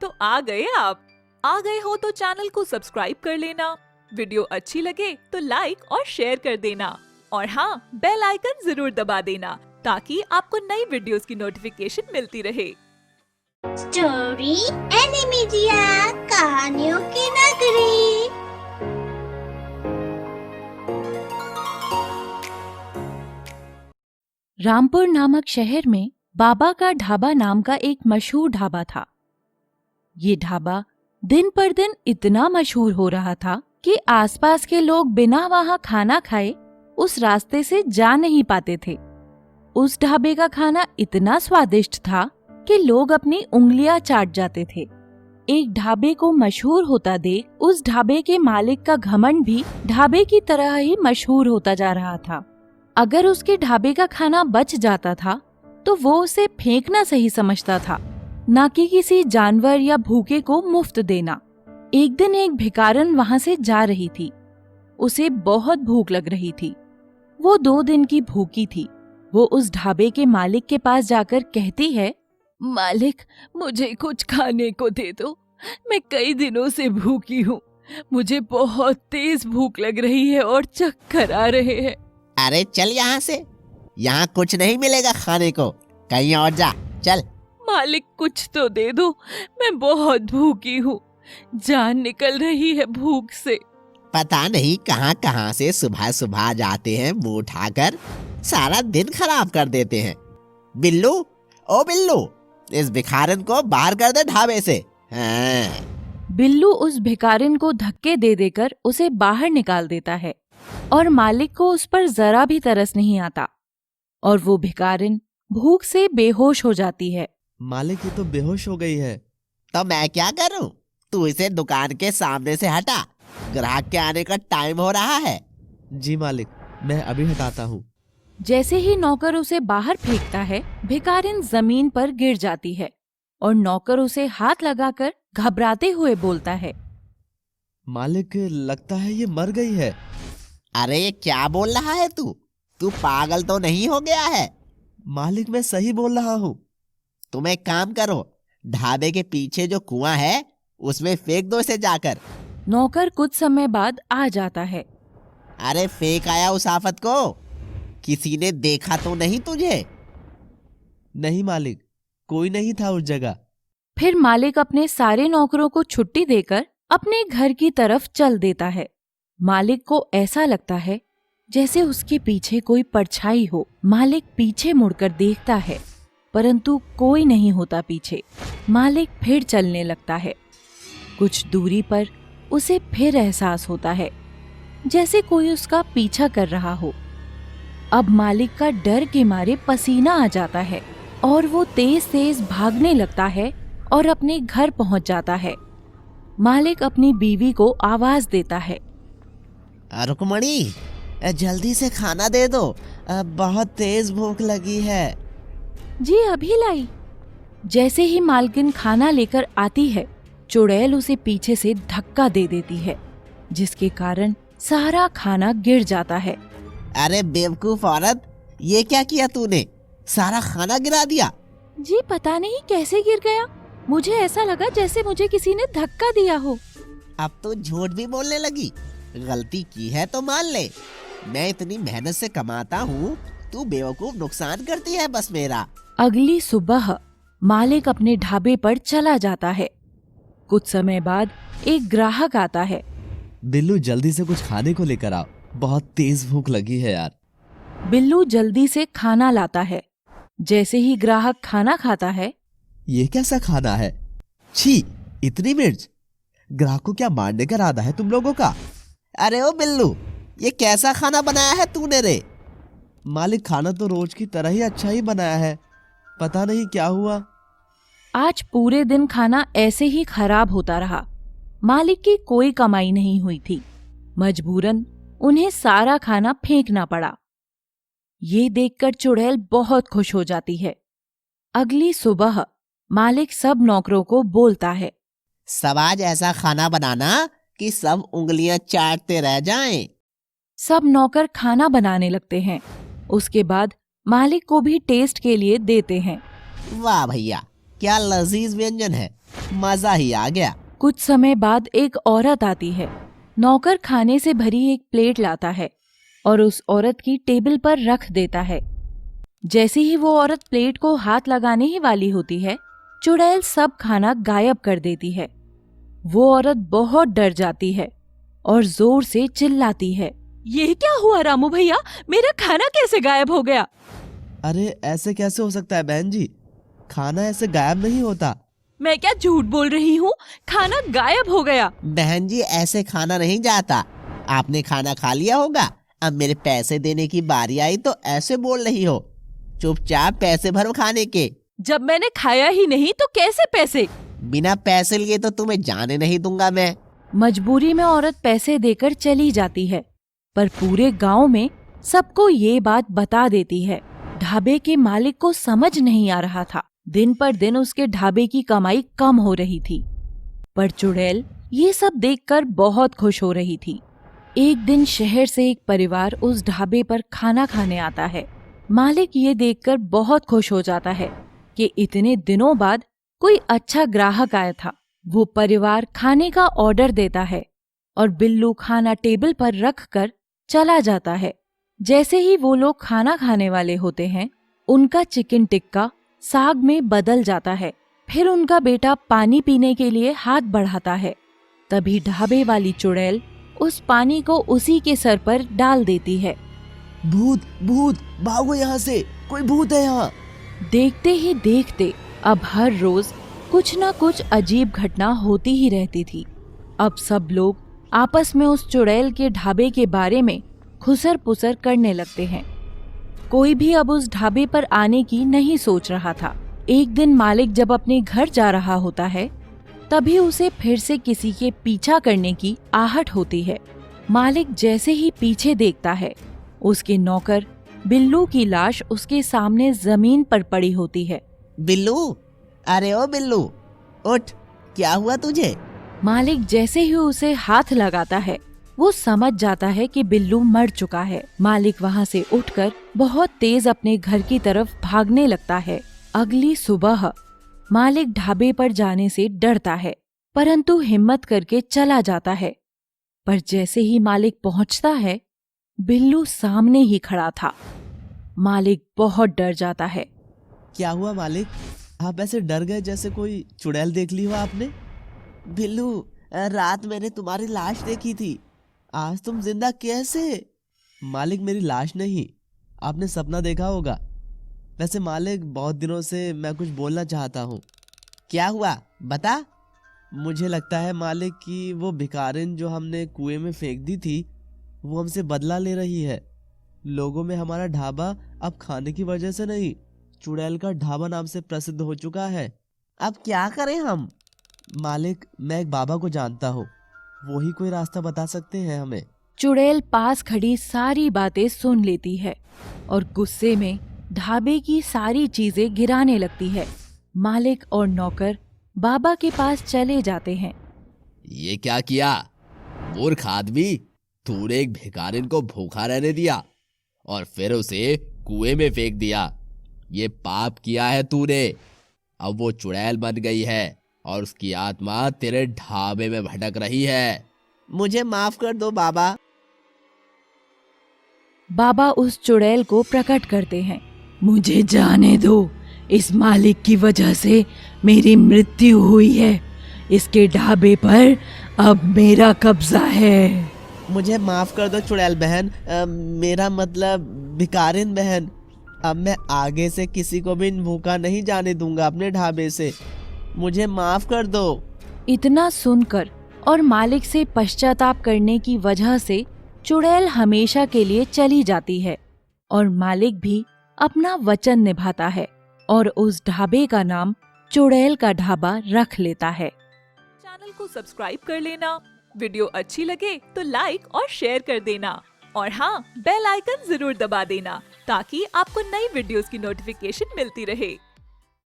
तो आ गए आप। आ गए हो तो चैनल को सब्सक्राइब कर लेना, वीडियो अच्छी लगे तो लाइक और शेयर कर देना और हाँ, बेल आइकन जरूर दबा देना ताकि आपको नई वीडियोस की नोटिफिकेशन मिलती रहे। स्टोरी एनिमीडिया, कहानियों की नगरी। रामपुर नामक शहर में बाबा का ढाबा नाम का एक मशहूर ढाबा था। ये ढाबा दिन पर दिन इतना मशहूर हो रहा था कि आसपास के लोग बिना वहाँ खाना खाए उस रास्ते से जा नहीं पाते थे। उस ढाबे का खाना इतना स्वादिष्ट था कि लोग अपनी उंगलियां चाट जाते थे। एक ढाबे को मशहूर होता देख उस ढाबे के मालिक का घमंड भी ढाबे की तरह ही मशहूर होता जा रहा था। अगर उसके ढाबे का खाना बच जाता था तो वो उसे फेंकना सही समझता था, न कि किसी जानवर या भूखे को मुफ्त देना। एक दिन एक भिखारन वहाँ से जा रही थी। उसे बहुत भूख लग रही थी। वो 2 दिन की भूखी थी। वो उस ढाबे के मालिक के पास जाकर कहती है, मालिक, मुझे कुछ खाने को दे दो। मैं कई दिनों से भूखी हूँ। मुझे बहुत तेज भूख लग रही है और चक्कर आ रहे हैं। अरे चल यहाँ से, यहाँ कुछ नहीं मिलेगा खाने को, कहीं और जा, चल। मालिक, कुछ तो दे दो, मैं बहुत भूखी हूँ, जान निकल रही है भूख से। पता नहीं कहाँ कहाँ से सुबह सुबह जाते हैं, मुंह उठाकर सारा दिन खराब कर देते हैं। बिल्लू, ओ बिल्लू, इस भिखारन को बाहर कर दे ढाबे से। हाँ। बिल्लू उस भिखारिन को धक्के दे देकर उसे बाहर निकाल देता है और मालिक को उस पर जरा भी तरस नहीं आता और वो भिखारिन भूख से बेहोश हो जाती है। मालिक, ये तो बेहोश हो गई है। तो मैं क्या करूं? तू इसे दुकान के सामने से हटा, ग्राहक के आने का टाइम हो रहा है। जी मालिक, मैं अभी हटाता हूँ। जैसे ही नौकर उसे बाहर फेंकता है, भिखारिन जमीन पर गिर जाती है और नौकर उसे हाथ लगाकर घबराते हुए बोलता है, मालिक, लगता है ये मर गई है। अरे ये क्या बोल रहा है तू? तू पागल तो नहीं हो गया है? मालिक, मैं सही बोल रहा हूँ। तुम एक काम करो, ढाबे के पीछे जो कुआं है उसमें फेंक दो इसे जाकर। नौकर कुछ समय बाद आ जाता है। अरे फेंक आया उस आफत को, किसी ने देखा तो नहीं तुझे? नहीं मालिक, कोई नहीं था उस जगह। फिर मालिक अपने सारे नौकरों को छुट्टी देकर अपने घर की तरफ चल देता है। मालिक को ऐसा लगता है जैसे उसके पीछे कोई परछाई हो। मालिक पीछे मुड़कर देखता है, परंतु कोई नहीं होता पीछे। मालिक फिर चलने लगता है। कुछ दूरी पर उसे फिर एहसास होता है जैसे कोई उसका पीछा कर रहा हो। अब मालिक का डर के मारे पसीना आ जाता है और वो तेज तेज भागने लगता है और अपने घर पहुंच जाता है। मालिक अपनी बीवी को आवाज देता है, रुकमणी, जल्दी से खाना दे दो, बहुत तेज भूख लगी है। जी अभी लाई। जैसे ही मालकिन खाना लेकर आती है, चुड़ैल उसे पीछे से धक्का दे देती है, जिसके कारण सारा खाना गिर जाता है। अरे बेवकूफ औरत, ये क्या किया तूने? सारा खाना गिरा दिया। जी पता नहीं कैसे गिर गया, मुझे ऐसा लगा जैसे मुझे किसी ने धक्का दिया हो। अब तो झूठ भी बोलने लगी। गलती की है तो मान ले। मैं इतनी मेहनत से कमाता हूँ, तू बेवकूफ नुकसान करती है बस मेरा। अगली सुबह मालिक अपने ढाबे पर चला जाता है। कुछ समय बाद एक ग्राहक आता है। बिल्लू, जल्दी से कुछ खाने को लेकर आओ, बहुत तेज भूख लगी है यार। बिल्लू जल्दी से खाना लाता है। जैसे ही ग्राहक खाना खाता है, ये कैसा खाना है? छी, इतनी मिर्च! ग्राहक को क्या मारने का इरादा है तुम लोगों का? अरे ओ बिल्लू, ये कैसा खाना बनाया है तूने रे? मालिक, खाना तो रोज की तरह ही अच्छा ही बनाया है, पता नहीं क्या हुआ। आज पूरे दिन खाना ऐसे ही खराब होता रहा। मालिक की कोई कमाई नहीं हुई थी। मजबूरन उन्हें सारा खाना फेंकना पड़ा। ये देखकर चुड़ैल बहुत खुश हो जाती है। अगली सुबह मालिक सब नौकरों को बोलता है, सब आज ऐसा खाना बनाना कि सब उंगलियां चाटते रह जाएं। सब नौकर खाना बनाने लगते हैं। उसके बाद मालिक को भी टेस्ट के लिए देते हैं। वाह भैया, क्या लजीज व्यंजन है। मजा ही आ गया। कुछ समय बाद एक औरत आती है। नौकर खाने से भरी एक प्लेट लाता है और उस औरत की टेबल पर रख देता है। जैसे ही वो औरत प्लेट को हाथ लगाने ही वाली होती है, चुड़ैल सब खाना गायब कर देती है। वो औरत बहुत डर जाती है और जोर से चिल्लाती है, ये क्या हुआ रामू भैया, मेरा खाना कैसे गायब हो गया? अरे ऐसे कैसे हो सकता है बहन जी, खाना ऐसे गायब नहीं होता। मैं क्या झूठ बोल रही हूँ, खाना गायब हो गया। बहन जी ऐसे खाना नहीं जाता। आपने खाना खा लिया होगा, अब मेरे पैसे देने की बारी आई तो ऐसे बोल रही हो। चुपचाप पैसे भरो खाने के। जब मैंने खाया ही नहीं तो कैसे पैसे? बिना पैसे लिए तो तुम्हें जाने नहीं दूंगा मैं। मजबूरी में औरत पैसे देकर चली जाती है, पर पूरे गांव में सबको ये बात बता देती है। ढाबे के मालिक को समझ नहीं आ रहा था, दिन पर दिन उसके ढाबे की कमाई कम हो रही थी, पर चुड़ैल ये सब देखकर बहुत खुश हो रही थी। एक दिन शहर से एक परिवार उस ढाबे पर खाना खाने आता है। मालिक ये देखकर बहुत खुश हो जाता है कि इतने दिनों बाद कोई अच्छा ग्राहक आया था। वो परिवार खाने का ऑर्डर देता है और बिल्लू खाना टेबल पर रख कर चला जाता है। जैसे ही वो लोग खाना खाने वाले होते हैं, उनका चिकन टिक्का साग में बदल जाता है। फिर उनका बेटा पानी पीने के लिए हाथ बढ़ाता है। तभी ढाबे वाली चुड़ैल उस पानी को उसी के सर पर डाल देती है। भूत भूत भागो यहाँ से, कोई भूत है यहाँ। देखते ही देखते अब हर रोज कुछ न कुछ अजीब घटना होती ही रहती थी। अब सब लोग आपस में उस चुड़ैल के ढाबे के बारे में खुसर पुसर करने लगते हैं। कोई भी अब उस ढाबे पर आने की नहीं सोच रहा था। एक दिन मालिक जब अपने घर जा रहा होता है, तभी उसे फिर से किसी के पीछा करने की आहट होती है। मालिक जैसे ही पीछे देखता है, उसके नौकर बिल्लू की लाश उसके सामने जमीन पर पड़ी होती है। बिल्लू, अरे ओ बिल्लू, उठ, क्या हुआ तुझे? मालिक जैसे ही उसे हाथ लगाता है, वो समझ जाता है कि बिल्लू मर चुका है। मालिक वहाँ से उठकर बहुत तेज अपने घर की तरफ भागने लगता है। अगली सुबह मालिक ढाबे पर जाने से डरता है, परंतु हिम्मत करके चला जाता है। पर जैसे ही मालिक पहुँचता है, बिल्लू सामने ही खड़ा था। मालिक बहुत डर जाता है। क्या हुआ मालिक, आप ऐसे डर गए जैसे कोई चुड़ैल देख ली हो आपने? बिल्लू, रात मैंने तुम्हारी लाश देखी थी। आज तुम जिंदा कैसे? मालिक मेरी लाश नहीं, आपने सपना देखा होगा। वैसे मालिक बहुत दिनों से मैं कुछ बोलना चाहता हूँ। क्या हुआ, बता। मुझे लगता है मालिक कि वो भिखारिन जो हमने कुएं में फेंक दी थी, वो हमसे बदला ले रही है। लोगों में हमारा ढाबा अब खाने की वजह से नहीं, चुड़ैल का ढाबा नाम से प्रसिद्ध हो चुका है। अब क्या करें हम? मालिक मैं एक बाबा को जानता हूँ, वो ही कोई रास्ता बता सकते हैं हमें। चुड़ैल पास खड़ी सारी बातें सुन लेती है और गुस्से में ढाबे की सारी चीजें गिराने लगती है। मालिक और नौकर बाबा के पास चले जाते हैं। ये क्या किया मूर्ख आदमी, तूने एक भिखारिन को भूखा रहने दिया और फिर उसे कुएं में फेंक दिया। ये पाप किया है तूने। अब वो चुड़ैल बन गई है और उसकी आत्मा तेरे ढाबे में भटक रही है। मुझे माफ कर दो बाबा। बाबा उस चुड़ैल को प्रकट करते हैं। मुझे जाने दो, इस मालिक की वजह से मेरी मृत्यु हुई है। इसके ढाबे पर अब मेरा कब्जा है। मुझे माफ कर दो चुड़ैल बहन, मेरा मतलब भिखारिन बहन। अब मैं आगे से किसी को भी भूखा नहीं जाने दूंगा अपने ढाबे से। मुझे माफ कर दो। इतना सुनकर और मालिक से पश्चाताप करने की वजह से चुड़ैल हमेशा के लिए चली जाती है और मालिक भी अपना वचन निभाता है और उस ढाबे का नाम चुड़ैल का ढाबा रख लेता है। चैनल को सब्सक्राइब कर लेना, वीडियो अच्छी लगे तो लाइक और शेयर कर देना और हाँ, बेल आइकन जरूर दबा देना ताकि आपको नई वीडियोस की नोटिफिकेशन मिलती रहे।